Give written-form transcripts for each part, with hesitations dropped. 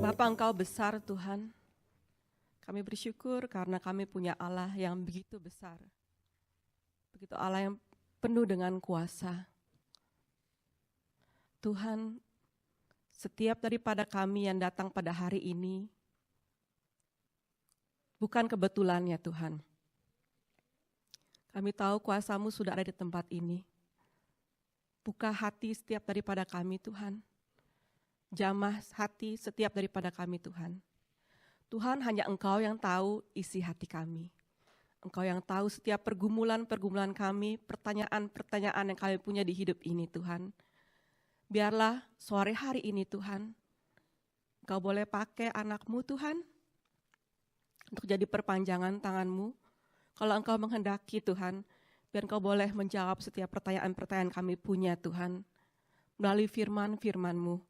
Bapa, Engkau besar Tuhan. Kami bersyukur karena kami punya Allah yang begitu besar. Begitu Allah yang penuh dengan kuasa. Tuhan, setiap daripada kami yang datang pada hari ini, bukan kebetulannya Tuhan. Kami tahu kuasa-Mu sudah ada di tempat ini. Buka hati setiap daripada kami Tuhan. Jamah hati setiap daripada kami Tuhan. Tuhan, hanya Engkau yang tahu isi hati kami. Engkau yang tahu setiap pergumulan-pergumulan kami, pertanyaan-pertanyaan yang kami punya di hidup ini Tuhan. Biarlah sore hari ini Tuhan, Engkau boleh pakai anak-Mu Tuhan, untuk jadi perpanjangan tangan-Mu. Kalau Engkau menghendaki Tuhan, biar Engkau boleh menjawab setiap pertanyaan-pertanyaan kami punya Tuhan, melalui firman-firman-Mu.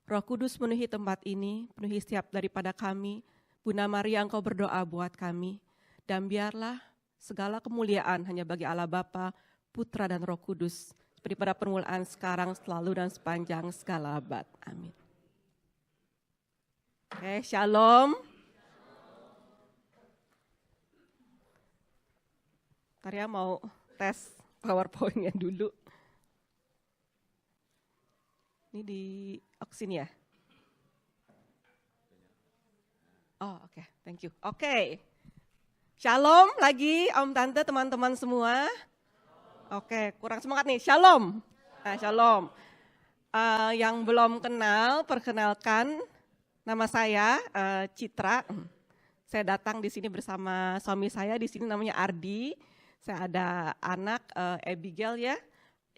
Roh Kudus penuhi tempat ini, penuhi setiap daripada kami. Bunda Maria, Engkau berdoa buat kami. Dan biarlah segala kemuliaan hanya bagi Allah Bapa, Putra dan Roh Kudus. Seperti pada permulaan sekarang, selalu dan sepanjang segala abad. Amin. Oke, shalom. Ntar ya mau tes PowerPoint-nya dulu. Ini di sini ya? Oh oke, thank you. Oke. Shalom lagi Om Tante teman-teman semua. Oke, kurang semangat nih. Shalom. Nah, shalom. Yang belum kenal, perkenalkan nama saya Citra. Saya datang di sini bersama suami saya, di sini namanya Ardi. Saya ada anak Abigail ya.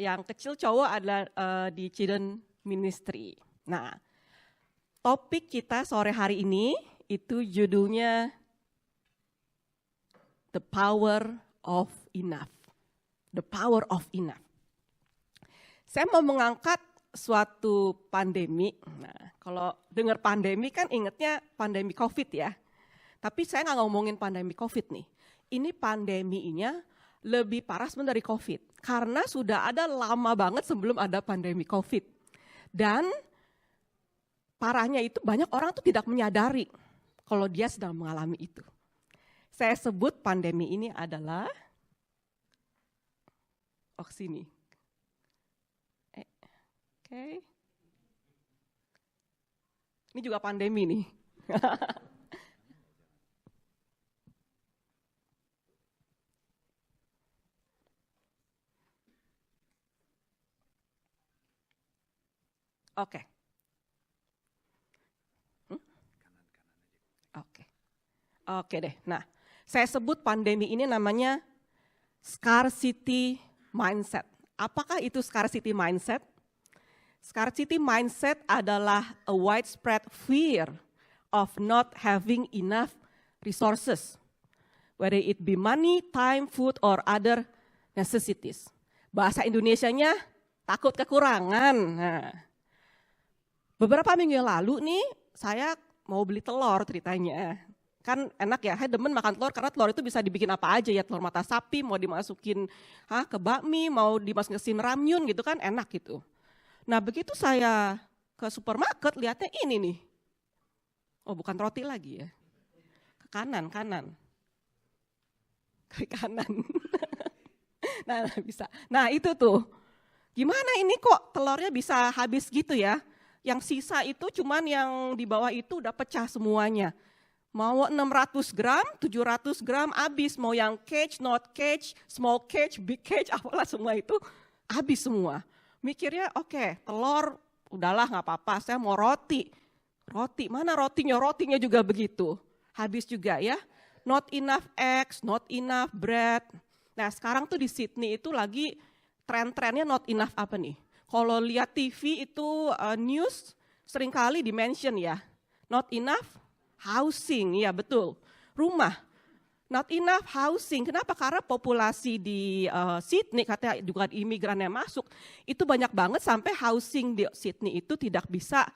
Yang kecil cowok adalah di Children Ministry. Nah, topik kita sore hari ini itu judulnya The Power of Enough. The Power of Enough. Saya mau mengangkat suatu pandemi. Nah, kalau dengar pandemi kan ingatnya pandemi COVID ya. Tapi saya nggak ngomongin pandemi COVID nih. Ini pandeminya lebih parah sebenarnya dari COVID. Karena sudah ada lama banget sebelum ada pandemi COVID. Dan parahnya itu banyak orang tuh tidak menyadari kalau dia sedang mengalami itu. Saya sebut pandemi ini adalah sini. Oke. Ini juga pandemi nih. Oke. Oke deh. Nah, saya sebut pandemi ini namanya scarcity mindset. Apakah itu scarcity mindset? Scarcity mindset adalah a widespread fear of not having enough resources, whether it be money, time, food, or other necessities. Bahasa Indonesianya takut kekurangan. Nah, beberapa minggu yang lalu nih, saya mau beli telur ceritanya. Kan enak ya, saya demen makan telur karena telur itu bisa dibikin apa aja ya. Telur mata sapi mau dimasukin ke bakmi, mau dimasukin ramyun gitu kan enak gitu. Nah begitu saya ke supermarket lihatnya ini nih. Oh bukan roti lagi ya. Ke kanan. Ke kanan. Nah bisa. Nah itu tuh. Gimana ini kok telurnya bisa habis gitu ya. Yang sisa itu cuman yang di bawah itu udah pecah semuanya. Mau 600 gram, 700 gram habis. Mau yang cage, not cage, small cage, big cage, apalah semua itu habis semua. Mikirnya oke, telur udahlah gak apa-apa, saya mau roti. Roti, mana rotinya? Rotinya juga begitu. Habis juga ya. Not enough eggs, not enough bread. Nah sekarang tuh di Sydney itu lagi tren-trennya not enough apa nih? Kalau lihat TV itu news seringkali di-mention ya, not enough housing, ya betul, rumah. Not enough housing, kenapa? Karena populasi di Sydney, katanya juga imigran yang masuk, itu banyak banget sampai housing di Sydney itu tidak bisa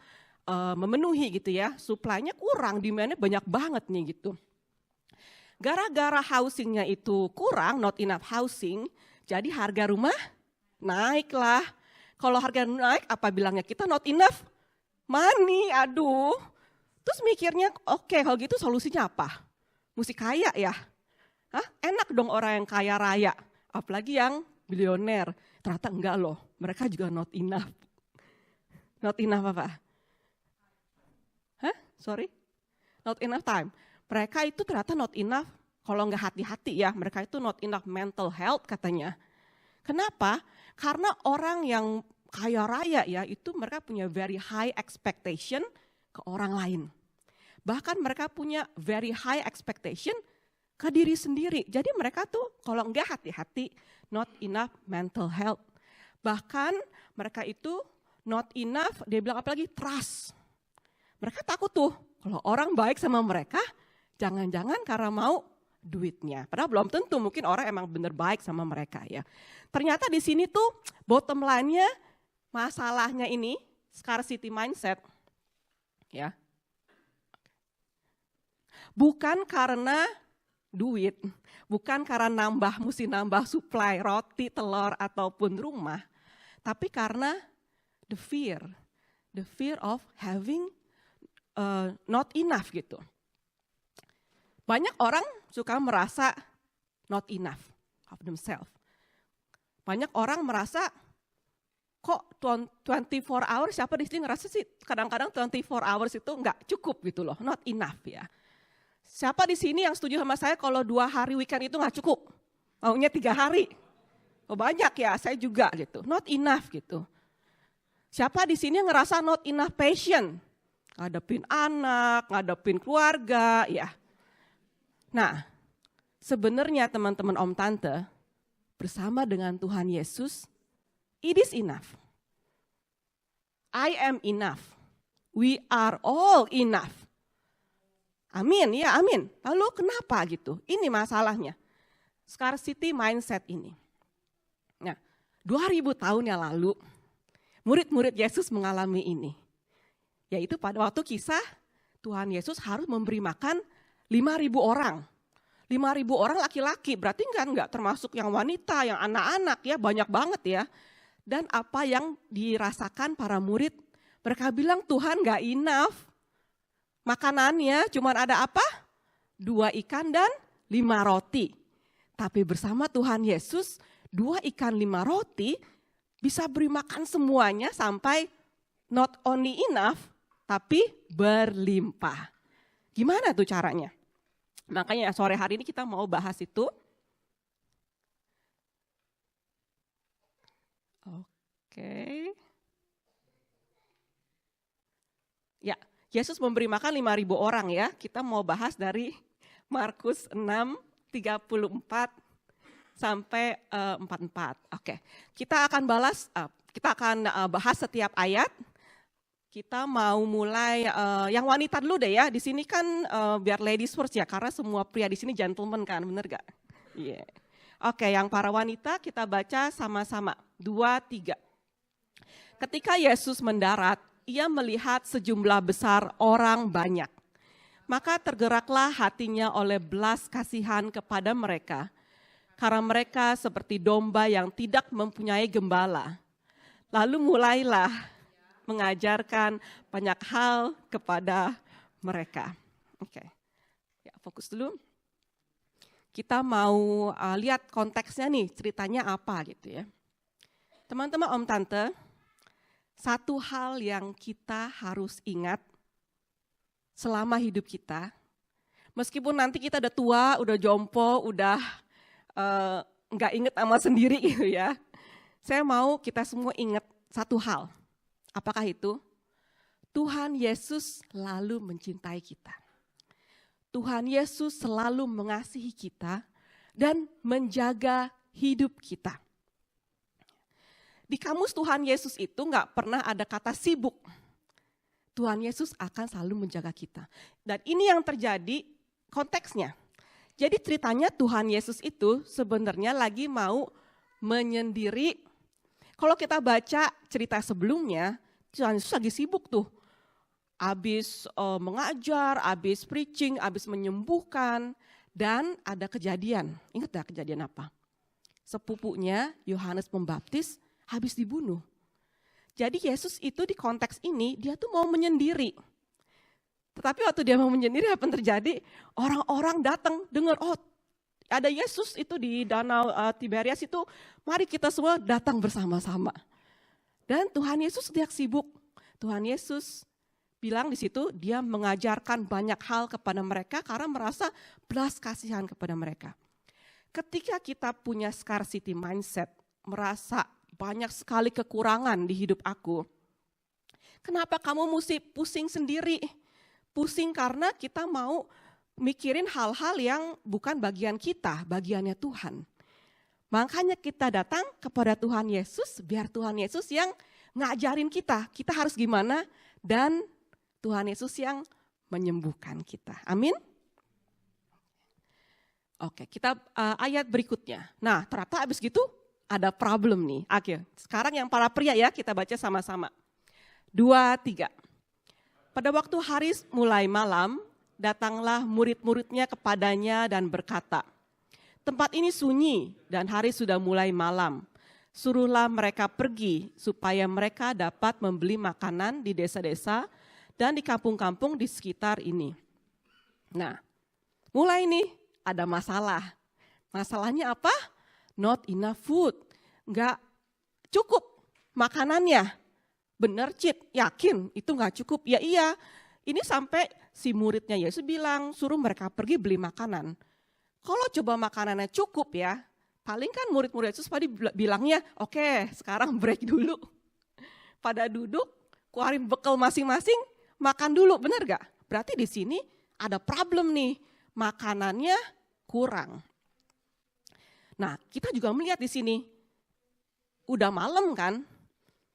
memenuhi gitu ya, supply-nya kurang, demand-nya banyak banget nih gitu. Gara-gara housing-nya itu kurang, not enough housing, jadi harga rumah naiklah. Kalau harga naik, apa bilangnya kita not enough money, aduh. Terus mikirnya, oke, kalau gitu solusinya apa? Mesti kaya ya? Hah? Enak dong orang yang kaya raya, apalagi yang bilioner. Ternyata enggak loh, mereka juga not enough. Not enough apa? Hah? Sorry? Not enough time. Mereka itu ternyata not enough, kalau nggak hati-hati ya, mereka itu not enough mental health katanya. Kenapa? Karena orang yang kaya raya ya, itu mereka punya very high expectation ke orang lain. Bahkan mereka punya very high expectation ke diri sendiri. Jadi mereka tuh kalau nggak hati-hati, not enough mental health. Bahkan mereka itu not enough, dia bilang apalagi trust. Mereka takut tuh, kalau orang baik sama mereka, jangan-jangan karena mau duitnya. Padahal belum tentu, mungkin orang emang bener baik sama mereka ya. Ternyata di sini tuh bottom line-nya, masalahnya ini, scarcity mindset. Ya. Bukan karena duit, bukan karena mesti nambah supply roti, telur, ataupun rumah. Tapi karena the fear of having not enough gitu. Banyak orang suka merasa not enough of themselves. Banyak orang merasa kok 24 hours, siapa di sini ngerasa sih kadang-kadang 24 hours itu enggak cukup gitu loh, not enough ya. Siapa di sini yang setuju sama saya kalau 2 hari weekend itu enggak cukup, maunya 3 hari. Oh banyak ya, saya juga gitu, not enough gitu. Siapa di sini yang ngerasa not enough patient, ngadepin anak, ngadepin keluarga ya. Nah, sebenarnya teman-teman Om Tante, bersama dengan Tuhan Yesus, it is enough. I am enough. We are all enough. Amin, ya amin. Lalu kenapa gitu? Ini masalahnya. Scarcity mindset ini. Nah, 2000 tahun yang lalu, murid-murid Yesus mengalami ini. Yaitu pada waktu kisah Tuhan Yesus harus memberi makan 5.000 orang. 5.000 orang laki-laki, berarti enggak termasuk yang wanita, yang anak-anak ya, banyak banget ya. Dan apa yang dirasakan para murid, mereka bilang Tuhan enggak enough. Makanannya cuma ada apa? 2 ikan dan 5 roti. Tapi bersama Tuhan Yesus, 2 ikan 5 roti bisa beri makan semuanya sampai not only enough, tapi berlimpah. Gimana tuh caranya? Makanya sore hari ini kita mau bahas itu. Oke. Ya, Yesus memberi makan 5.000 orang ya. Kita mau bahas dari Markus 6:34 sampai 44. Oke. Kita akan bahas setiap ayat. Kita mau mulai yang wanita dulu deh ya. Di sini kan biar ladies first ya, karena semua pria di sini gentleman kan, bener gak? Iya. Yeah. Oke, yang para wanita kita baca sama-sama. 2, 3. Ketika Yesus mendarat, ia melihat sejumlah besar orang banyak. Maka tergeraklah hatinya oleh belas kasihan kepada mereka, karena mereka seperti domba yang tidak mempunyai gembala. Lalu mulailah mengajarkan banyak hal kepada mereka. Oke, ya fokus dulu. Kita mau lihat konteksnya nih, ceritanya apa gitu ya. Teman-teman Om Tante, satu hal yang kita harus ingat selama hidup kita, meskipun nanti kita udah tua, udah jompo, udah nggak inget sama sendiri gitu ya. Saya mau kita semua ingat satu hal. Apakah itu? Tuhan Yesus selalu mencintai kita. Tuhan Yesus selalu mengasihi kita dan menjaga hidup kita. Di kamus Tuhan Yesus itu nggak pernah ada kata sibuk. Tuhan Yesus akan selalu menjaga kita. Dan ini yang terjadi konteksnya. Jadi ceritanya Tuhan Yesus itu sebenarnya lagi mau menyendiri. Kalau kita baca cerita sebelumnya, Tuhan Yesus lagi sibuk tuh. Habis mengajar, habis preaching, habis menyembuhkan. Dan ada kejadian, ingat gak kejadian apa? Sepupunya Yohanes Pembaptis habis dibunuh. Jadi Yesus itu di konteks ini dia tuh mau menyendiri. Tetapi waktu dia mau menyendiri, apa yang terjadi? Orang-orang datang dengar, oh ada Yesus itu di danau Tiberias itu, mari kita semua datang bersama-sama. Dan Tuhan Yesus tidak sibuk. Tuhan Yesus bilang di situ dia mengajarkan banyak hal kepada mereka karena merasa belas kasihan kepada mereka. Ketika kita punya scarcity mindset, merasa banyak sekali kekurangan di hidup aku, kenapa kamu mesti pusing sendiri? Pusing karena kita mau mikirin hal-hal yang bukan bagian kita, bagiannya Tuhan. Makanya kita datang kepada Tuhan Yesus, biar Tuhan Yesus yang ngajarin kita harus gimana, dan Tuhan Yesus yang menyembuhkan kita. Amin. Oke, kita ayat berikutnya. Nah, ternyata habis gitu ada problem nih. Oke, sekarang yang para pria ya, kita baca sama-sama. 2, 3. Pada waktu hari mulai malam, datanglah murid-muridnya kepadanya dan berkata, tempat ini sunyi dan hari sudah mulai malam. Suruhlah mereka pergi supaya mereka dapat membeli makanan di desa-desa dan di kampung-kampung di sekitar ini. Nah, mulai nih ada masalah. Masalahnya apa? Not enough food. Nggak cukup makanannya. Bener Cid, yakin itu nggak cukup? Ya iya, ini sampai si muridnya Yesus bilang suruh mereka pergi beli makanan. Kalau coba makanannya cukup ya, paling kan murid-murid Yesus pada bilangnya, oke, sekarang break dulu. Pada duduk, keluarin bekal masing-masing, makan dulu, benar gak? Berarti di sini ada problem nih, makanannya kurang. Nah, kita juga melihat di sini, udah malam kan,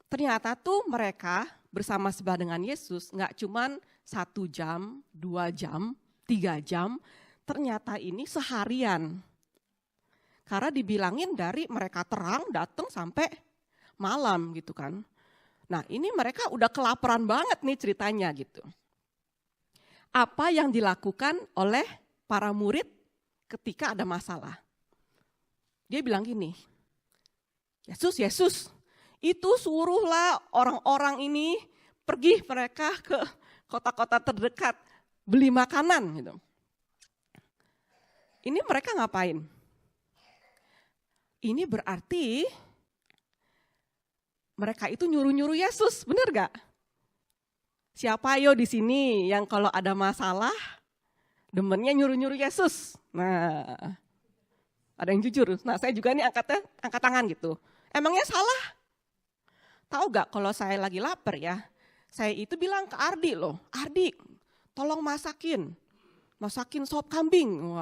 ternyata tuh mereka bersama sebelah dengan Yesus, gak cuman 1 jam, 2 jam, 3 jam, ternyata ini seharian. Karena dibilangin dari mereka terang datang sampai malam gitu kan. Nah ini mereka udah kelaparan banget nih ceritanya gitu. Apa yang dilakukan oleh para murid ketika ada masalah? Dia bilang gini, Yesus, itu suruhlah orang-orang ini pergi mereka ke kota-kota terdekat beli makanan gitu. Ini mereka ngapain? Ini berarti mereka itu nyuruh-nyuruh Yesus, benar gak? Siapa yo di sini yang kalau ada masalah demennya nyuruh-nyuruh Yesus? Nah, ada yang jujur. Nah, saya juga nih angkat tangan gitu. Emangnya salah? Tahu gak kalau saya lagi lapar ya, saya itu bilang ke Ardi loh, Ardi tolong masakin sop kambing,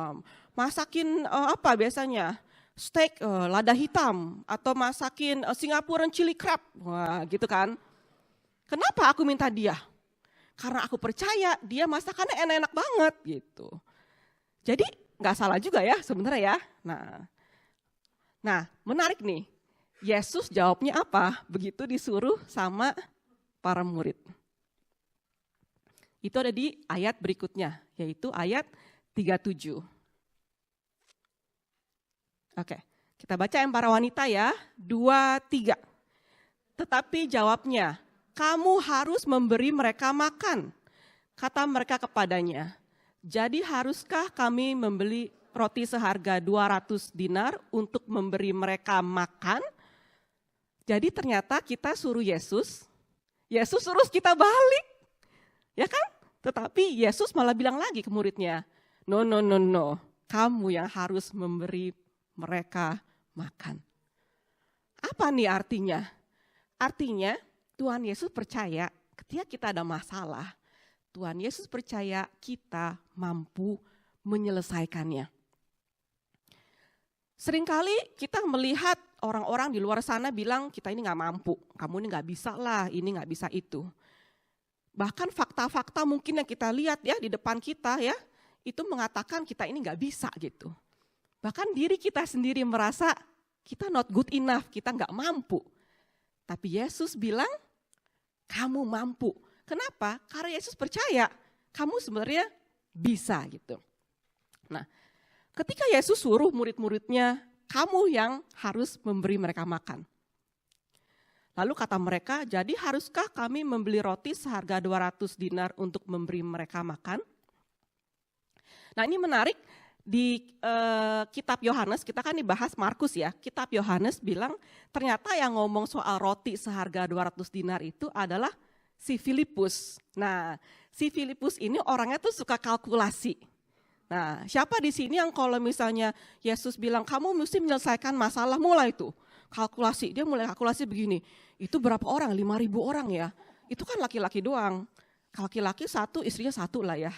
masakin apa biasanya? Steak lada hitam atau masakin Singaporean chili crab, wah gitu kan. Kenapa aku minta dia? Karena aku percaya dia masakannya enak-enak banget gitu. Jadi nggak salah juga ya sebenarnya ya. Nah menarik nih, Yesus jawabnya apa? Begitu disuruh sama para murid. Itu ada di ayat berikutnya, yaitu ayat 37. Oke, kita baca yang para wanita ya, 2, 3. Tetapi jawabnya, kamu harus memberi mereka makan. Kata mereka kepadanya, jadi haruskah kami membeli roti seharga 200 dinar untuk memberi mereka makan? Jadi ternyata kita suruh Yesus suruh kita balik. Ya kan? Tetapi Yesus malah bilang lagi ke muridnya, no, kamu yang harus memberi mereka makan. Apa nih artinya? Artinya Tuhan Yesus percaya ketika kita ada masalah, Tuhan Yesus percaya kita mampu menyelesaikannya. Seringkali kita melihat orang-orang di luar sana bilang kita ini gak mampu, kamu ini gak bisa lah, ini gak bisa itu. Bahkan fakta-fakta mungkin yang kita lihat ya di depan kita ya, itu mengatakan kita ini gak bisa gitu. Bahkan diri kita sendiri merasa kita not good enough, kita nggak mampu. Tapi Yesus bilang, kamu mampu. Kenapa? Karena Yesus percaya kamu sebenarnya bisa gitu. Nah, ketika Yesus suruh murid-muridnya, kamu yang harus memberi mereka makan. Lalu kata mereka, jadi haruskah kami membeli roti seharga 200 dinar untuk memberi mereka makan? Nah ini menarik, di kitab Yohanes, kita kan dibahas Markus ya, kitab Yohanes bilang ternyata yang ngomong soal roti seharga 200 dinar itu adalah si Filipus. Nah si Filipus ini orangnya tuh suka kalkulasi. Nah siapa di sini yang kalau misalnya Yesus bilang kamu mesti menyelesaikan masalah, mulai tuh kalkulasi, dia mulai kalkulasi begini, itu berapa orang, 5.000 orang ya, itu kan laki-laki doang, laki-laki 1, istrinya 1 lah ya,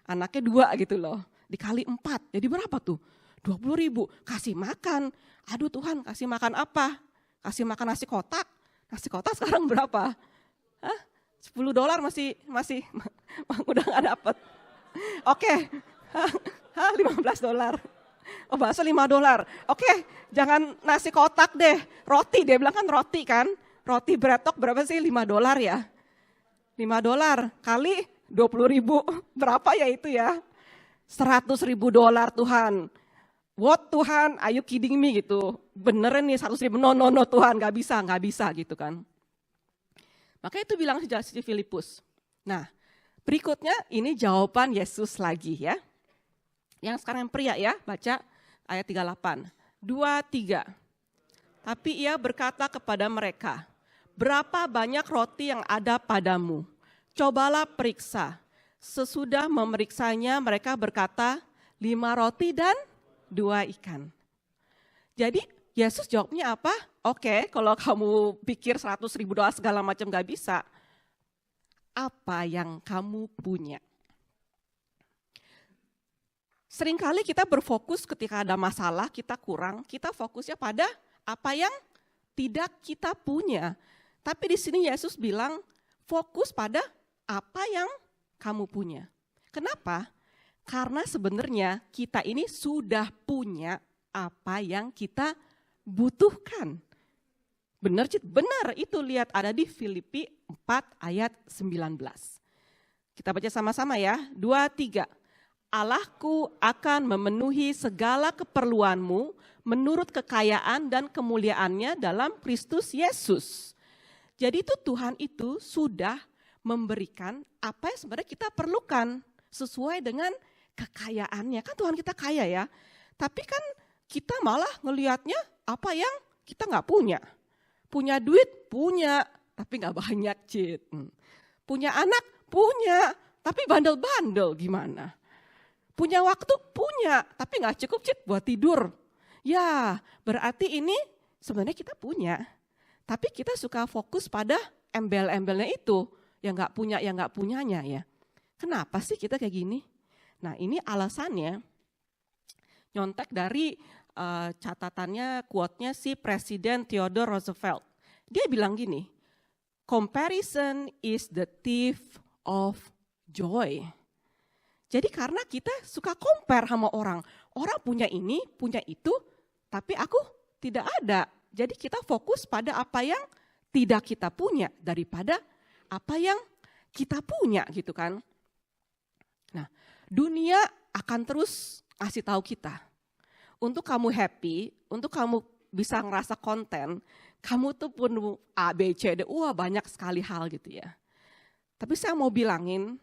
anaknya 2 gitu loh, dikali 4, jadi berapa tuh, 20.000, kasih makan, aduh Tuhan kasih makan apa, kasih makan nasi kotak sekarang berapa, Hah? $10 masih udah gak dapet, oke, $15. Oh bahasa $5. Oke, jangan nasi kotak deh, roti, dia bilang kan roti kan. Roti bretok berapa sih, $5 ya. $5 kali 20.000, berapa ya itu ya. $100.000 Tuhan. What Tuhan, are you kidding me gitu. Beneran nih 100.000, no Tuhan, gak bisa gitu kan. Makanya itu bilang si Filipus. Nah berikutnya ini jawaban Yesus lagi ya. Yang sekarang yang pria ya, baca ayat 38. 2, 3. Tapi ia berkata kepada mereka, berapa banyak roti yang ada padamu? Cobalah periksa. Sesudah memeriksanya mereka berkata, 5 roti dan 2 ikan. Jadi Yesus jawabnya apa? Oke, kalau kamu pikir $100.000 segala macam gak bisa. Apa yang kamu punya? Seringkali kita berfokus ketika ada masalah, kita fokusnya pada apa yang tidak kita punya. Tapi di sini Yesus bilang, fokus pada apa yang kamu punya. Kenapa? Karena sebenarnya kita ini sudah punya apa yang kita butuhkan. Benar, itu lihat ada di Filipi 4 ayat 19. Kita baca sama-sama ya, 2, 3. Allahku akan memenuhi segala keperluanmu menurut kekayaan dan kemuliaannya dalam Kristus Yesus. Jadi itu Tuhan itu sudah memberikan apa yang sebenarnya kita perlukan sesuai dengan kekayaannya. Kan Tuhan kita kaya ya, tapi kan kita malah ngelihatnya apa yang kita gak punya. Punya duit, punya, tapi gak banyak, Cid. Punya anak, punya, tapi bandel-bandel gimana. Punya waktu, punya, tapi gak cukup Cid buat tidur. Ya, berarti ini sebenarnya kita punya. Tapi kita suka fokus pada embel-embelnya itu. Yang gak punya, yang gak punyanya ya. Kenapa sih kita kayak gini? Nah ini alasannya, nyontek dari catatannya, quote-nya si Presiden Theodore Roosevelt. Dia bilang gini, comparison is the thief of joy. Jadi karena kita suka compare sama orang. Orang punya ini, punya itu, tapi aku tidak ada. Jadi kita fokus pada apa yang tidak kita punya daripada apa yang kita punya gitu kan. Nah, dunia akan terus ngasih tahu kita. Untuk kamu happy, untuk kamu bisa ngerasa konten, kamu tuh penuh A, B, C, D, banyak sekali hal gitu ya. Tapi saya mau bilangin,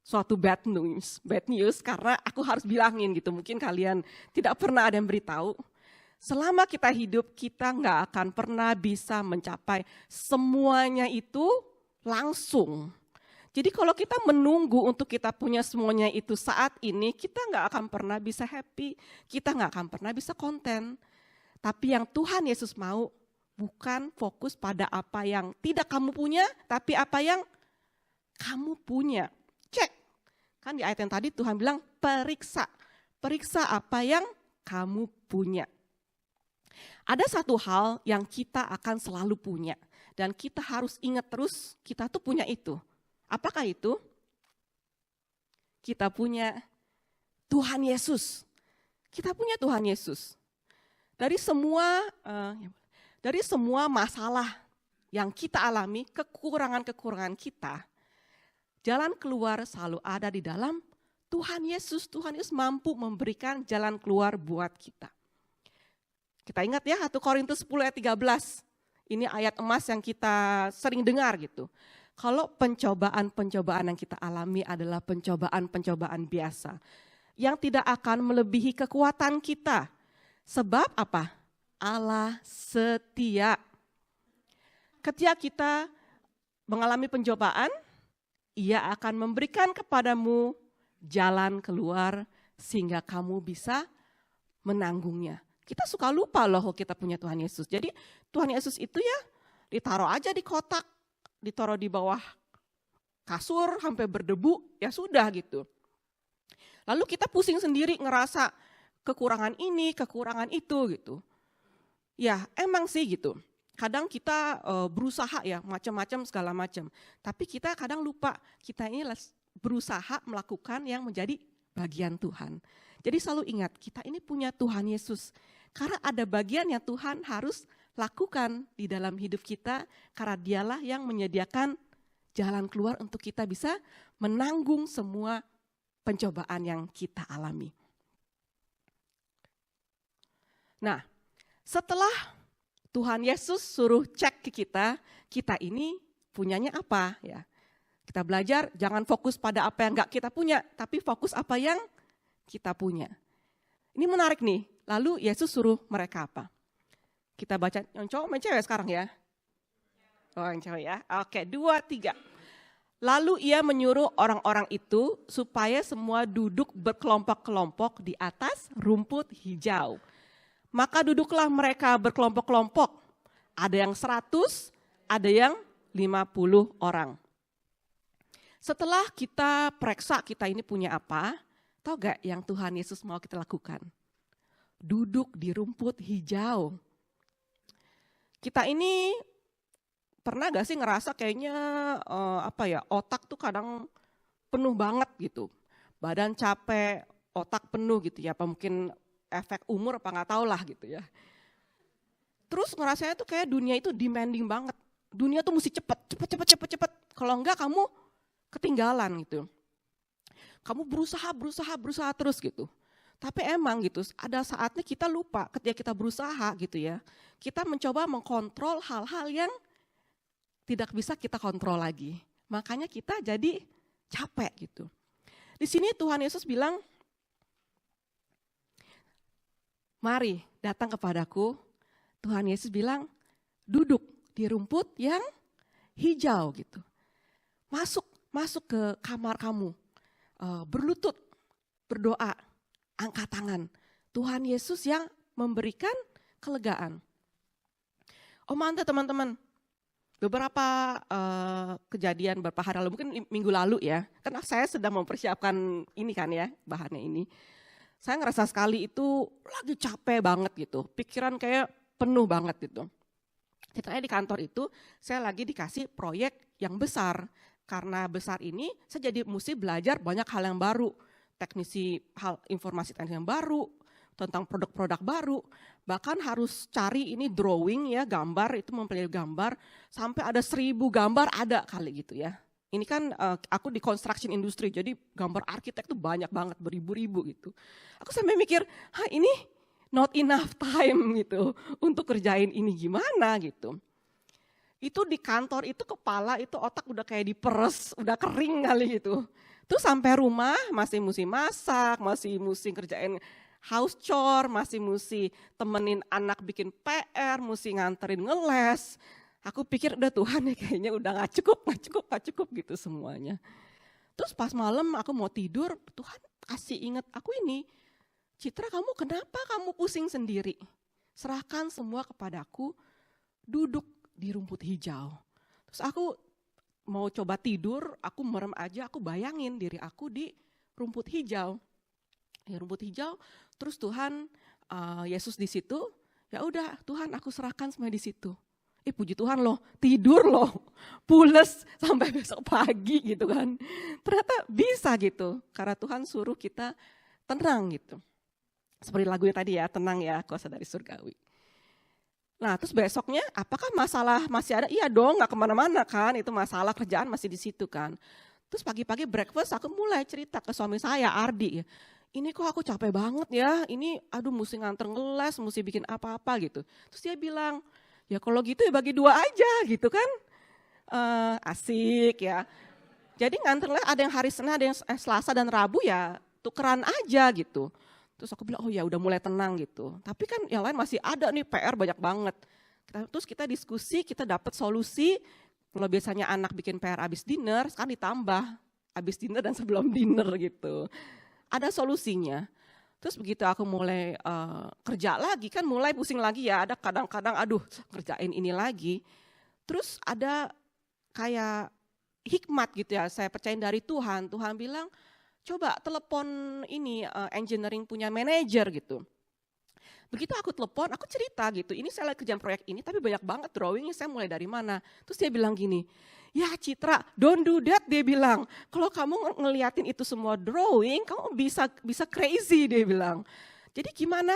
suatu bad news karena aku harus bilangin gitu. Mungkin kalian tidak pernah ada yang beritahu. Selama kita hidup kita nggak akan pernah bisa mencapai semuanya itu langsung. Jadi kalau kita menunggu untuk kita punya semuanya itu saat ini, kita nggak akan pernah bisa happy, kita nggak akan pernah bisa konten. Tapi yang Tuhan Yesus mau bukan fokus pada apa yang tidak kamu punya, tapi apa yang kamu punya. Cek, kan di ayat yang tadi Tuhan bilang periksa apa yang kamu punya. Ada satu hal yang kita akan selalu punya dan kita harus ingat terus kita tuh punya itu. Apakah itu? Kita punya Tuhan Yesus. Kita punya Tuhan Yesus. Dari semua masalah yang kita alami, kekurangan-kekurangan kita, jalan keluar selalu ada di dalam Tuhan Yesus. Tuhan Yesus mampu memberikan jalan keluar buat kita. Kita ingat ya 1 Korintus 10 ayat 13. Ini ayat emas yang kita sering dengar gitu. Kalau pencobaan-pencobaan yang kita alami adalah pencobaan-pencobaan biasa, yang tidak akan melebihi kekuatan kita. Sebab apa? Allah setia. Ketika kita mengalami pencobaan, Ia akan memberikan kepadamu jalan keluar sehingga kamu bisa menanggungnya. Kita suka lupa loh kita punya Tuhan Yesus. Jadi Tuhan Yesus itu ya ditaruh aja di kotak, ditaruh di bawah kasur sampai berdebu, ya sudah gitu. Lalu kita pusing sendiri ngerasa kekurangan ini, kekurangan itu gitu. Ya emang sih gitu. Kadang kita berusaha ya macam-macam segala macam. Tapi kita kadang lupa kita ini berusaha melakukan yang menjadi bagian Tuhan. Jadi selalu ingat kita ini punya Tuhan Yesus. Karena ada bagian yang Tuhan harus lakukan di dalam hidup kita. Karena Dialah yang menyediakan jalan keluar untuk kita bisa menanggung semua pencobaan yang kita alami. Nah, setelah Tuhan Yesus suruh cek ke kita ini punyanya apa ya. Kita belajar jangan fokus pada apa yang enggak kita punya, tapi fokus apa yang kita punya. Ini menarik nih, lalu Yesus suruh mereka apa? Kita baca yang cowok main cewek sekarang ya? Oh yang cewek ya, oke 2, 3. Lalu ia menyuruh orang-orang itu supaya semua duduk berkelompok-kelompok di atas rumput hijau. Maka duduklah mereka berkelompok-kelompok. Ada yang 100, ada yang 50 orang. Setelah kita periksa kita ini punya apa, tahu gak yang Tuhan Yesus mau kita lakukan? Duduk di rumput hijau. Kita ini pernah gak sih ngerasa kayaknya otak tuh kadang penuh banget gitu. Badan capek, otak penuh gitu ya, apa mungkin efek umur apa nggak tahu lah gitu ya. Terus ngerasanya tuh kayak dunia itu demanding banget. Dunia tuh mesti cepet. Kalau enggak kamu ketinggalan gitu. Kamu berusaha terus gitu. Tapi emang gitu, ada saatnya kita lupa ketika kita berusaha gitu ya. Kita mencoba mengkontrol hal-hal yang tidak bisa kita kontrol lagi. Makanya kita jadi capek gitu. Di sini Tuhan Yesus bilang, mari datang kepadaku. Tuhan Yesus bilang, duduk di rumput yang hijau gitu. Masuk ke kamar kamu, berlutut, berdoa, angkat tangan. Tuhan Yesus yang memberikan kelegaan. Mantap teman-teman, beberapa kejadian beberapa hari lalu, mungkin minggu lalu ya, karena saya sedang mempersiapkan ini kan ya, bahannya ini. Saya ngerasa sekali itu lagi capek banget gitu, pikiran kayak penuh banget gitu. Ceritanya di kantor itu saya lagi dikasih proyek yang besar. Karena besar ini saya jadi mesti belajar banyak hal yang baru. Informasi teknis yang baru, tentang produk-produk baru. Bahkan harus cari ini drawing ya, gambar, itu mempelajari gambar. Sampai ada 1000 gambar ada kali gitu ya. Ini kan aku di construction industry, jadi gambar arsitek tuh banyak banget, beribu-ribu gitu. Aku sampai mikir, ini not enough time gitu untuk kerjain ini gimana gitu. Itu di kantor itu kepala itu otak udah kayak diperes, udah kering kali gitu. Terus sampai rumah masih mesti masak, masih mesti kerjain house chore, masih mesti temenin anak bikin PR, mesti nganterin ngeles. Aku pikir udah Tuhan ya kayaknya udah gak cukup gitu semuanya. Terus pas malam aku mau tidur, Tuhan kasih ingat aku ini, Citra kamu kenapa kamu pusing sendiri? Serahkan semua kepadaku, duduk di rumput hijau. Terus aku mau coba tidur, aku merem aja, aku bayangin diri aku di rumput hijau. Di rumput hijau, terus Tuhan, Yesus di situ, ya udah Tuhan aku serahkan semua di situ. Puji Tuhan loh, tidur loh, pules sampai besok pagi gitu kan. Ternyata bisa gitu, karena Tuhan suruh kita tenang gitu. Seperti lagunya tadi ya, tenang ya kuasa dari surgawi. Nah terus besoknya apakah masalah masih ada? Iya dong, gak kemana-mana kan, itu masalah kerjaan masih di situ kan. Terus pagi-pagi breakfast aku mulai cerita ke suami saya, Ardi. Ini kok aku capek banget ya, ini aduh mesti nganter ngeles, mesti bikin apa-apa gitu. Terus dia bilang, Ya kalau gitu ya bagi 2 aja gitu kan. Asik ya. Jadi nganternya ada yang hari Senin, ada yang Selasa dan Rabu ya tukeran aja gitu. Terus aku bilang, oh ya udah mulai tenang gitu. Tapi kan yang lain masih ada nih PR banyak banget. Terus kita diskusi, kita dapat solusi. Kalau biasanya anak bikin PR abis dinner, sekarang ditambah abis dinner dan sebelum dinner gitu. Ada solusinya. Terus begitu aku mulai kerja lagi, kan mulai pusing lagi ya. Ada kadang-kadang aduh kerjain ini lagi. Terus ada kayak hikmat gitu ya, saya percaya dari Tuhan. Tuhan bilang, coba telepon ini engineering punya manajer gitu. Begitu aku telepon, aku cerita gitu, ini saya lagi kerjaan proyek ini tapi banyak banget drawingnya, saya mulai dari mana. Terus dia bilang gini, ya Citra, don't do that, dia bilang. Kalau kamu ngeliatin itu semua drawing, kamu bisa crazy, dia bilang. Jadi gimana?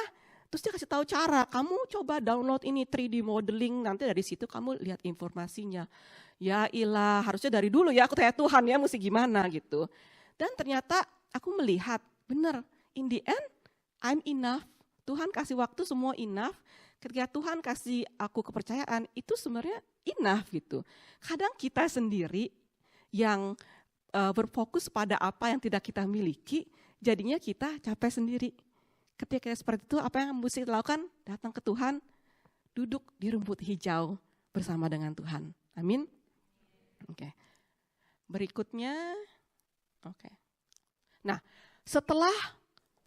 Terus dia kasih tahu cara, kamu coba download ini 3D modeling, nanti dari situ kamu lihat informasinya. Ya ilah, harusnya dari dulu ya aku tanya Tuhan ya mesti gimana gitu. Dan ternyata aku melihat, benar, in the end I'm enough. Tuhan kasih waktu semua enough. Ketika Tuhan kasih aku kepercayaan, itu sebenarnya enough gitu. Kadang kita sendiri yang berfokus pada apa yang tidak kita miliki, jadinya kita capek sendiri. Ketika seperti itu, apa yang mesti dilakukan? Datang ke Tuhan, duduk di rumput hijau bersama dengan Tuhan. Amin. Oke. Berikutnya, oke. Nah, setelah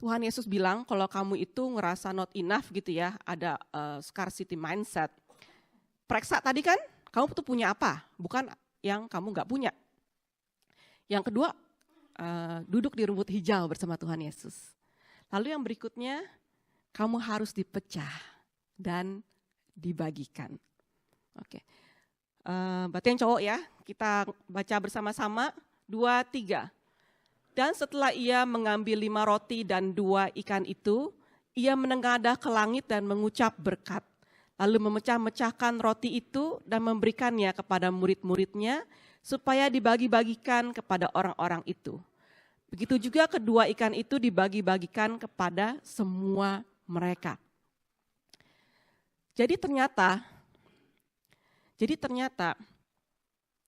Tuhan Yesus bilang kalau kamu itu ngerasa not enough gitu ya, ada scarcity mindset. Periksa tadi kan, kamu tuh punya apa? Bukan yang kamu nggak punya. Yang kedua, duduk di rumput hijau bersama Tuhan Yesus. Lalu yang berikutnya, kamu harus dipecah dan dibagikan. Oke. Berarti yang cowok ya, kita baca bersama-sama, 2, 3. Dan setelah ia mengambil 5 roti dan 2 ikan itu, ia menengadah ke langit dan mengucap berkat. Lalu memecah-mecahkan roti itu dan memberikannya kepada murid-muridnya, supaya dibagi-bagikan kepada orang-orang itu. Begitu juga kedua ikan itu dibagi-bagikan kepada semua mereka. Jadi ternyata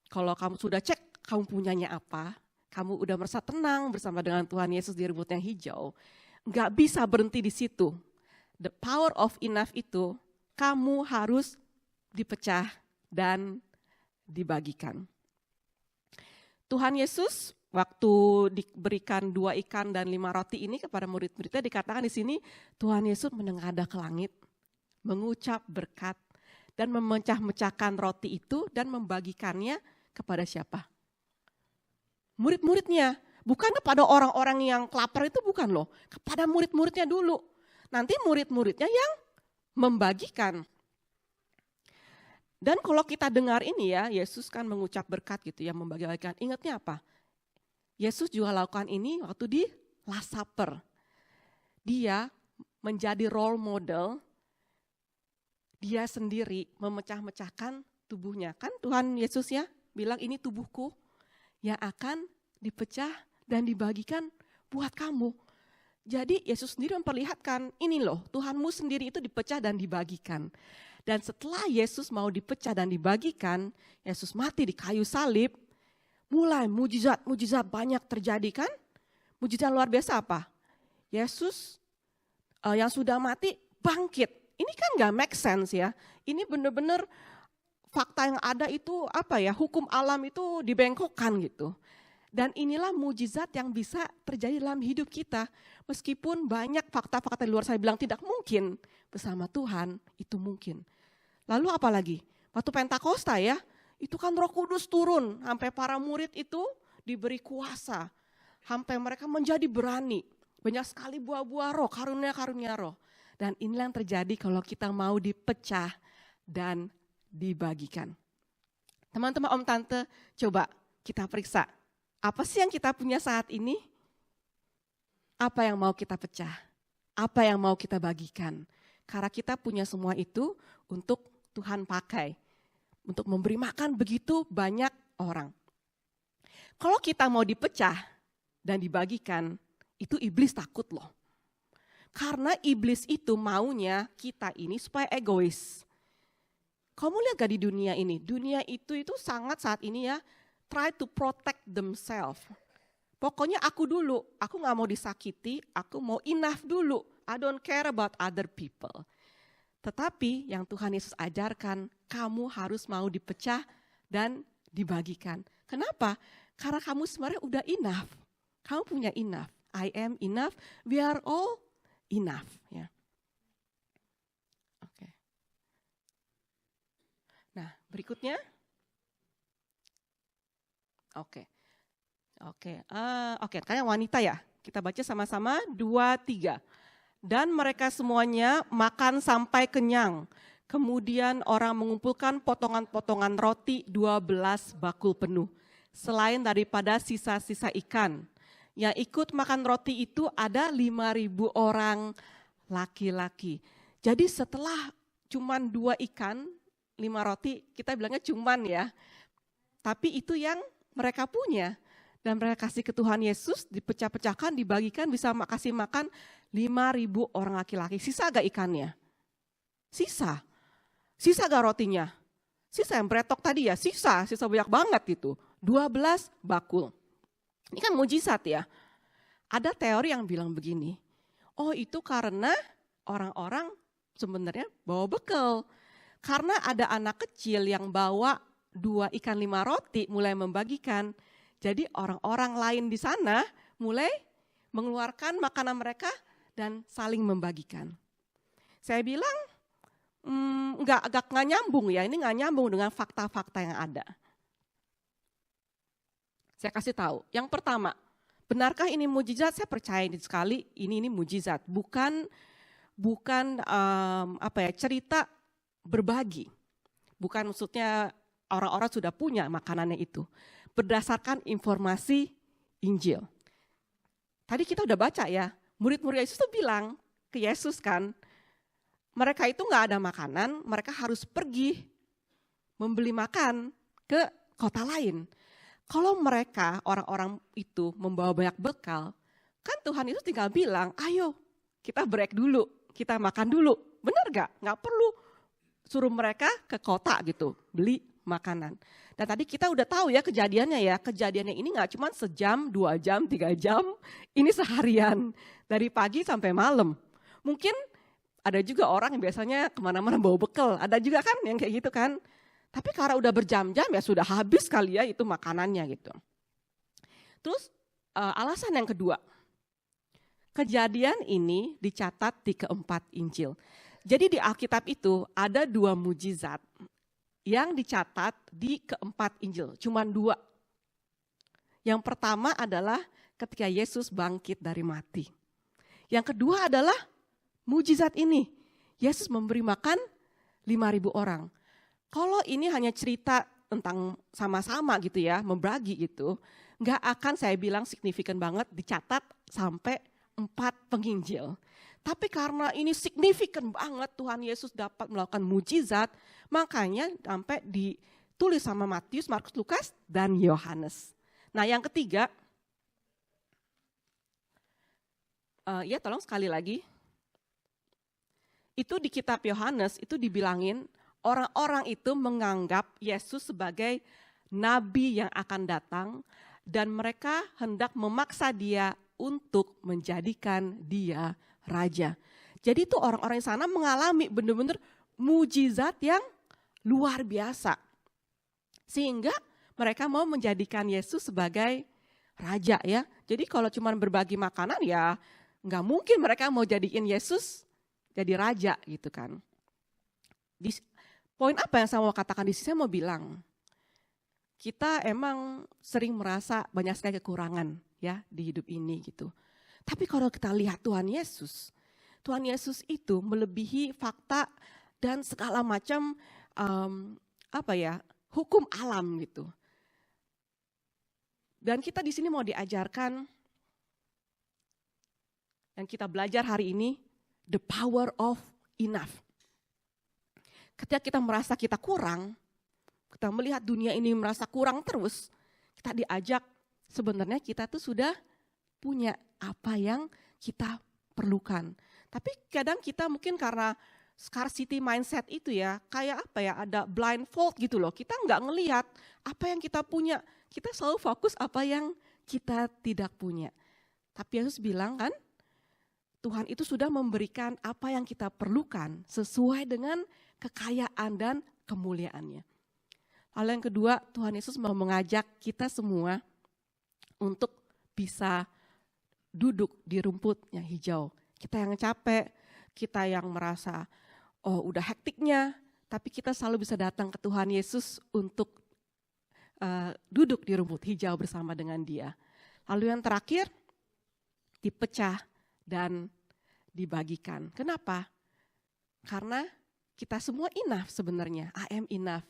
kalau kamu sudah cek kamu punyanya apa, kamu udah merasa tenang bersama dengan Tuhan Yesus di rumput yang hijau, nggak bisa berhenti di situ. The power of enough itu kamu harus dipecah dan dibagikan. Tuhan Yesus waktu diberikan 2 ikan dan 5 roti ini kepada murid-muridnya, dikatakan di sini Tuhan Yesus menengadah ke langit, mengucap berkat, dan memecah-mecahkan roti itu dan membagikannya kepada siapa? Murid-muridnya, bukan kepada orang-orang yang kelaparan itu, bukan loh, kepada murid-muridnya dulu. Nanti murid-muridnya yang membagikan. Dan kalau kita dengar ini ya, Yesus kan mengucap berkat gitu ya, membagikan. Ingatnya apa? Yesus juga lakukan ini waktu di Last Supper. Dia menjadi role model, dia sendiri memecah-mecahkan tubuhnya. Kan Tuhan Yesus ya bilang ini tubuhku yang akan dipecah dan dibagikan buat kamu. Jadi Yesus sendiri memperlihatkan ini loh, Tuhanmu sendiri itu dipecah dan dibagikan. Dan setelah Yesus mau dipecah dan dibagikan, Yesus mati di kayu salib, mulai mujizat banyak terjadi kan? Mujizat luar biasa apa? Yesus yang sudah mati bangkit. Ini kan gak make sense ya. Ini benar-benar fakta yang ada itu apa ya, hukum alam itu dibengkokkan gitu. Dan inilah mujizat yang bisa terjadi dalam hidup kita. Meskipun banyak fakta-fakta di luar saya bilang tidak mungkin, bersama Tuhan itu mungkin. Lalu apa lagi? Waktu Pentakosta ya, itu kan Roh Kudus turun, sampai para murid itu diberi kuasa. Sampai mereka menjadi berani. Banyak sekali buah-buah roh, karunia-karunia roh. Dan inilah yang terjadi kalau kita mau dipecah dan dibagikan. Teman-teman, om, tante, coba kita periksa. Apa sih yang kita punya saat ini? Apa yang mau kita pecah? Apa yang mau kita bagikan? Karena kita punya semua itu untuk Tuhan pakai. Untuk memberi makan begitu banyak orang. Kalau kita mau dipecah dan dibagikan, itu iblis takut loh. Karena iblis itu maunya kita ini supaya egois. Kamu lihat gak di dunia ini? Dunia itu sangat saat ini ya, try to protect themselves. Pokoknya aku dulu, aku gak mau disakiti, aku mau enough dulu. I don't care about other people. Tetapi yang Tuhan Yesus ajarkan, kamu harus mau dipecah dan dibagikan. Kenapa? Karena kamu sebenarnya udah enough. Kamu punya enough. I am enough, we are all enough. Ya. Oke. Nah, berikutnya. Oke, kayaknya wanita ya. Kita baca sama-sama 2-3. Dan mereka semuanya makan sampai kenyang. Kemudian orang mengumpulkan potongan-potongan roti 12 bakul penuh. Selain daripada sisa-sisa ikan. Yang ikut makan roti itu ada 5.000 orang laki-laki. Jadi setelah cuman 2 ikan, 5 roti, kita bilangnya cuman ya. Tapi itu yang mereka punya. Dan mereka kasih ke Tuhan Yesus, dipecah-pecahkan, dibagikan, bisa kasih makan 5.000 orang laki-laki. Sisa gak ikannya? Sisa. Sisa gak rotinya? Sisa yang beretok tadi ya, sisa banyak banget itu. 12 bakul. Ini kan mujizat ya. Ada teori yang bilang begini, oh itu karena orang-orang sebenarnya bawa bekal. Karena ada anak kecil yang bawa 2 ikan 5 roti mulai membagikan. Jadi orang-orang lain di sana mulai mengeluarkan makanan mereka dan saling membagikan. Saya bilang agak nggak nyambung ya, ini nggak nyambung dengan fakta-fakta yang ada. Saya kasih tahu. Yang pertama, benarkah ini mujizat? Saya percaya sekali ini mujizat, bukan cerita berbagi. Bukan maksudnya orang-orang sudah punya makanannya itu. Berdasarkan informasi Injil. Tadi kita udah baca ya, murid-murid Yesus tuh bilang ke Yesus kan, mereka itu nggak ada makanan, mereka harus pergi membeli makan ke kota lain. Kalau mereka, orang-orang itu membawa banyak bekal, kan Tuhan itu tinggal bilang, ayo kita break dulu, kita makan dulu. Benar gak? Nggak perlu suruh mereka ke kota gitu, beli makanan. Dan tadi kita udah tahu ya kejadiannya ya, kejadiannya ini gak cuma sejam, 2 jam, 3 jam, ini seharian, dari pagi sampai malam. Mungkin ada juga orang yang biasanya kemana-mana bawa bekal, ada juga kan yang kayak gitu kan. Tapi karena udah berjam-jam ya sudah habis kali ya itu makanannya gitu. Terus alasan yang kedua, kejadian ini dicatat di keempat Injil. Jadi di Alkitab itu ada 2 mujizat yang dicatat di keempat Injil, cuman 2. Yang pertama adalah ketika Yesus bangkit dari mati. Yang kedua adalah mujizat ini, Yesus memberi makan 5.000 orang. Kalau ini hanya cerita tentang sama-sama gitu ya, membagi gitu, nggak akan saya bilang signifikan banget dicatat sampai 4 penginjil. Tapi karena ini signifikan banget Tuhan Yesus dapat melakukan mujizat, makanya sampai ditulis sama Matius, Markus, Lukas, dan Yohanes. Nah yang ketiga, ya tolong sekali lagi, itu di kitab Yohanes itu dibilangin orang-orang itu menganggap Yesus sebagai nabi yang akan datang dan mereka hendak memaksa dia untuk menjadikan dia raja. Jadi itu orang-orang di sana mengalami benar-benar mujizat yang luar biasa. Sehingga mereka mau menjadikan Yesus sebagai raja ya. Jadi kalau cuma berbagi makanan ya nggak mungkin mereka mau jadiin Yesus jadi raja gitu kan. Poin apa yang saya mau katakan di sini, saya mau bilang, kita emang sering merasa banyak sekali kekurangan ya di hidup ini gitu. Tapi kalau kita lihat Tuhan Yesus itu melebihi fakta dan segala macam hukum alam gitu. Dan kita di sini mau diajarkan yang kita belajar hari ini, the power of enough. Ketika kita merasa kita kurang, kita melihat dunia ini merasa kurang terus, kita diajak sebenarnya kita tuh sudah punya apa yang kita perlukan. Tapi kadang kita mungkin karena scarcity mindset itu ya, kayak apa ya, ada blindfold gitu loh. Kita nggak ngelihat apa yang kita punya, kita selalu fokus apa yang kita tidak punya. Tapi Yesus bilang kan, Tuhan itu sudah memberikan apa yang kita perlukan sesuai dengan kekayaan dan kemuliaannya. Lalu yang kedua, Tuhan Yesus mau mengajak kita semua untuk bisa duduk di rumput yang hijau. Kita yang capek, kita yang merasa udah hektiknya, tapi kita selalu bisa datang ke Tuhan Yesus untuk duduk di rumput hijau bersama dengan Dia. Lalu yang terakhir, dipecah dan dibagikan. Kenapa? Karena kita semua enough sebenarnya. I am enough,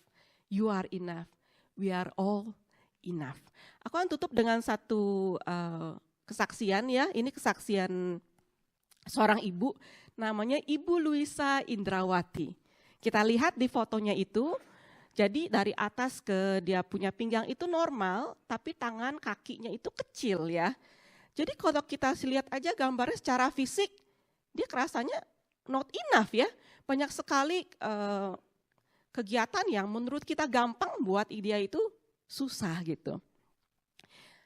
you are enough, we are all enough. Aku akan tutup dengan satu kesaksian ya. Ini kesaksian seorang ibu, namanya Ibu Luisa Indrawati. Kita lihat di fotonya itu, jadi dari atas ke dia punya pinggang itu normal, tapi tangan kakinya itu kecil ya. Jadi kalau kita lihat aja gambarnya secara fisik, dia kerasanya not enough ya. Banyak sekali kegiatan yang menurut kita gampang buat dia itu susah gitu.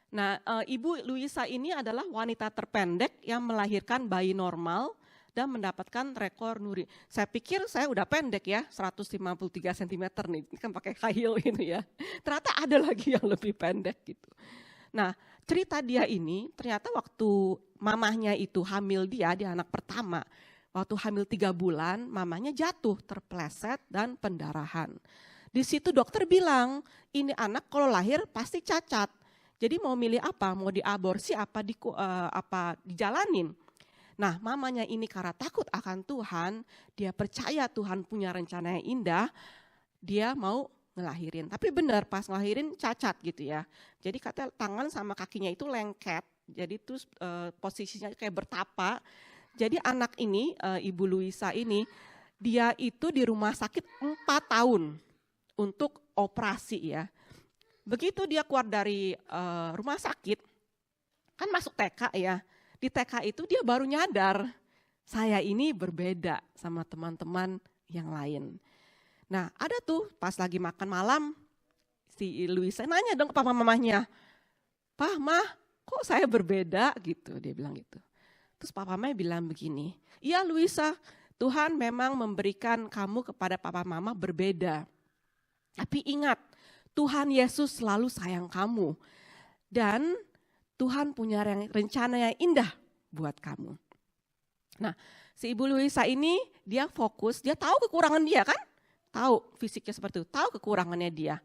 Nah, Ibu Luisa ini adalah wanita terpendek yang melahirkan bayi normal dan mendapatkan rekor Nuri. Saya pikir saya udah pendek ya, 153 cm nih, ini kan pakai high heel ini ya. Ternyata ada lagi yang lebih pendek gitu. Nah, cerita dia ini ternyata waktu mamahnya itu hamil dia anak pertama, waktu hamil 3 bulan, mamahnya jatuh, terpleset dan pendarahan. Di situ dokter bilang, ini anak kalau lahir pasti cacat. Jadi mau milih apa? Mau diaborsi apa dijalanin? Nah, mamanya ini karena takut akan Tuhan, dia percaya Tuhan punya rencana yang indah, dia mau ngelahirin. Tapi benar pas ngelahirin cacat gitu ya. Jadi katanya tangan sama kakinya itu lengket, jadi terus posisinya kayak bertapa. Jadi anak ini, Ibu Luisa ini, dia itu di rumah sakit 4 tahun untuk operasi ya. Begitu dia keluar dari rumah sakit, kan masuk TK ya. Di TK itu dia baru nyadar, saya ini berbeda sama teman-teman yang lain. Nah ada tuh pas lagi makan malam, si Luisa nanya dong ke papa mamanya, "Pah, Mah, kok saya berbeda?" gitu, dia bilang gitu. Terus papa mamanya bilang begini, "Iya Luisa, Tuhan memang memberikan kamu kepada papa mama berbeda. Tapi ingat, Tuhan Yesus selalu sayang kamu. Dan Tuhan punya rencana yang indah buat kamu." Nah, si Ibu Luisa ini dia fokus, dia tahu kekurangan dia kan? Tahu fisiknya seperti itu, tahu kekurangannya dia.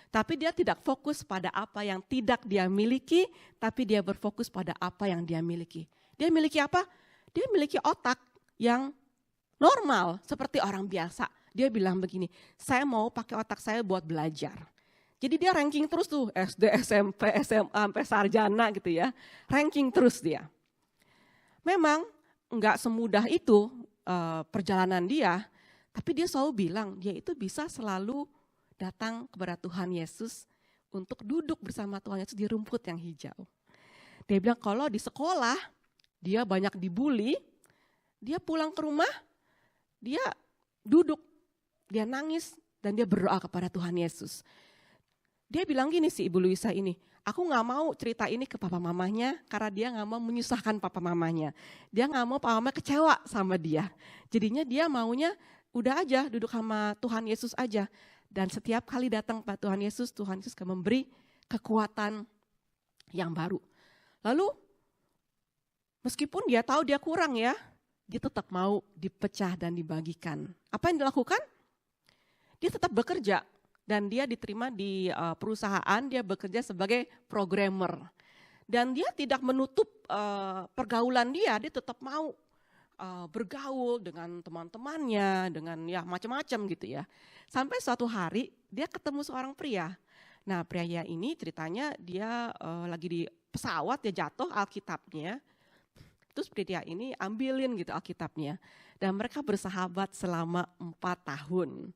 Tapi dia tidak fokus pada apa yang tidak dia miliki, tapi dia berfokus pada apa yang dia miliki. Dia miliki apa? Dia miliki otak yang normal seperti orang biasa. Dia bilang begini, saya mau pakai otak saya buat belajar. Jadi dia ranking terus tuh, SD, SMP, SMA, sampai sarjana gitu ya. Ranking terus dia. Memang enggak semudah itu perjalanan dia, tapi dia selalu bilang dia itu bisa selalu datang kepada Tuhan Yesus untuk duduk bersama Tuhan Yesus di rumput yang hijau. Dia bilang kalau di sekolah dia banyak dibully, dia pulang ke rumah, dia duduk, dia nangis dan dia berdoa kepada Tuhan Yesus. Dia bilang gini si Ibu Luisa ini, aku gak mau cerita ini ke papa mamanya karena dia gak mau menyusahkan papa mamanya. Dia gak mau papa mamanya kecewa sama dia. Jadinya dia maunya udah aja duduk sama Tuhan Yesus aja. Dan setiap kali datang ke Tuhan Yesus akan memberi kekuatan yang baru. Lalu meskipun dia tahu dia kurang ya, dia tetap mau dipecah dan dibagikan. Apa yang dilakukan? Dia tetap bekerja. Dan dia diterima di perusahaan, dia bekerja sebagai programmer. Dan dia tidak menutup pergaulan dia tetap mau bergaul dengan teman-temannya, dengan ya macam-macam gitu ya. Sampai suatu hari dia ketemu seorang pria. Nah pria ini ceritanya dia lagi di pesawat, dia jatuh Alkitabnya. Terus pria ini ambilin gitu Alkitabnya. Dan mereka bersahabat selama 4 tahun.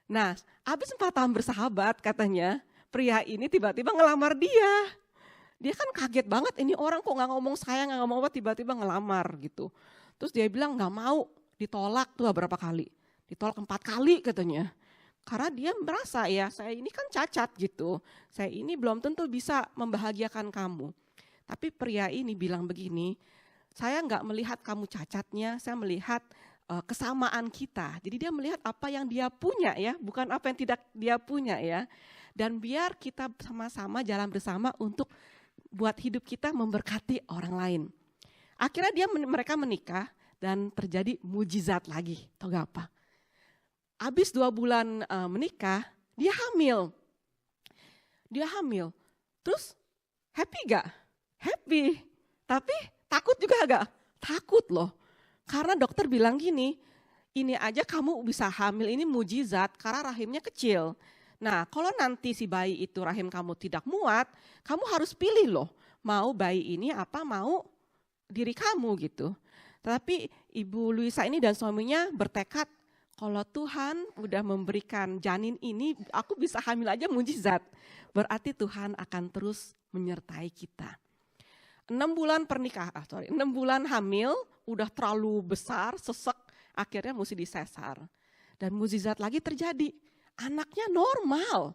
Nah, habis 4 tahun bersahabat katanya, pria ini tiba-tiba ngelamar dia. Dia kan kaget banget, ini orang kok gak ngomong sayang, gak ngomong apa, tiba-tiba ngelamar gitu. Terus dia bilang gak mau, ditolak tuh berapa kali. Ditolak 4 kali katanya. Karena dia merasa ya saya ini kan cacat gitu. Saya ini belum tentu bisa membahagiakan kamu. Tapi pria ini bilang begini, saya nggak melihat kamu cacatnya, saya melihat kesamaan kita. Jadi dia melihat apa yang dia punya ya, bukan apa yang tidak dia punya ya. Dan biar kita sama-sama jalan bersama untuk buat hidup kita memberkati orang lain. Akhirnya mereka menikah dan terjadi mujizat lagi. Tahu gak apa? Habis 2 bulan menikah, dia hamil. Terus happy gak? Happy. Tapi takut juga gak? Takut loh. Karena dokter bilang gini, ini aja kamu bisa hamil, ini mujizat karena rahimnya kecil. Nah kalau nanti si bayi itu rahim kamu tidak muat, kamu harus pilih loh. Mau bayi ini apa mau diri kamu gitu. Tapi Ibu Luisa ini dan suaminya bertekad, kalau Tuhan udah memberikan janin ini, aku bisa hamil aja mujizat. Berarti Tuhan akan terus menyertai kita. 6 bulan 6 bulan hamil, udah terlalu besar, sesek, akhirnya mesti disesar. Dan mujizat lagi terjadi, anaknya normal,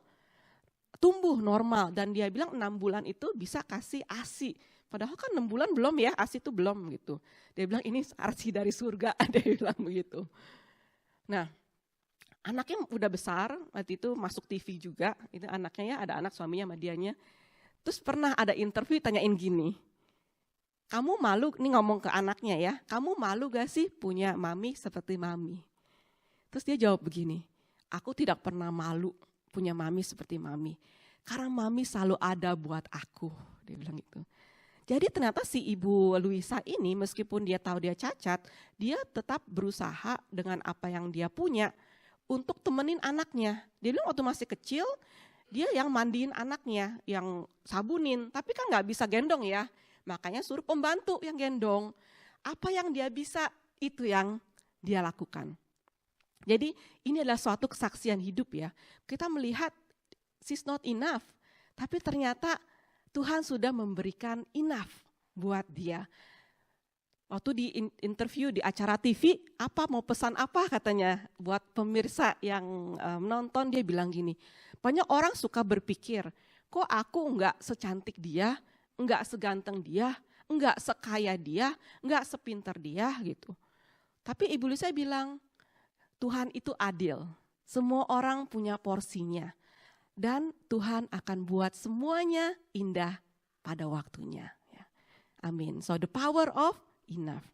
tumbuh normal. Dan dia bilang 6 bulan itu bisa kasih ASI. Padahal kan 6 bulan belum ya, ASI itu belum gitu. Dia bilang ini ASI dari surga, dia bilang begitu. Nah, anaknya udah besar, waktu itu masuk TV juga, itu anaknya ya, ada anak suaminya sama dianya. Terus pernah ada interview tanyain gini, kamu malu, ini ngomong ke anaknya ya, kamu malu gak sih punya mami seperti mami? Terus dia jawab begini, aku tidak pernah malu punya mami seperti mami, karena mami selalu ada buat aku, dia bilang gitu. Jadi ternyata si Ibu Luisa ini meskipun dia tahu dia cacat, dia tetap berusaha dengan apa yang dia punya untuk temenin anaknya. Dia bilang waktu masih kecil, dia yang mandiin anaknya, yang sabunin, tapi kan gak bisa gendong ya. Makanya suruh pembantu yang gendong. Apa yang dia bisa, itu yang dia lakukan. Jadi ini adalah suatu kesaksian hidup ya. Kita melihat she's not enough, tapi ternyata Tuhan sudah memberikan enough buat dia. Waktu di interview di acara TV, apa mau pesan apa katanya buat pemirsa yang menonton, dia bilang gini, banyak orang suka berpikir, kok aku enggak secantik dia, enggak seganteng dia, enggak sekaya dia, enggak sepinter dia gitu. Tapi Ibu Luisa bilang, Tuhan itu adil, semua orang punya porsinya. Dan Tuhan akan buat semuanya indah pada waktunya. Amin. So the power of enough.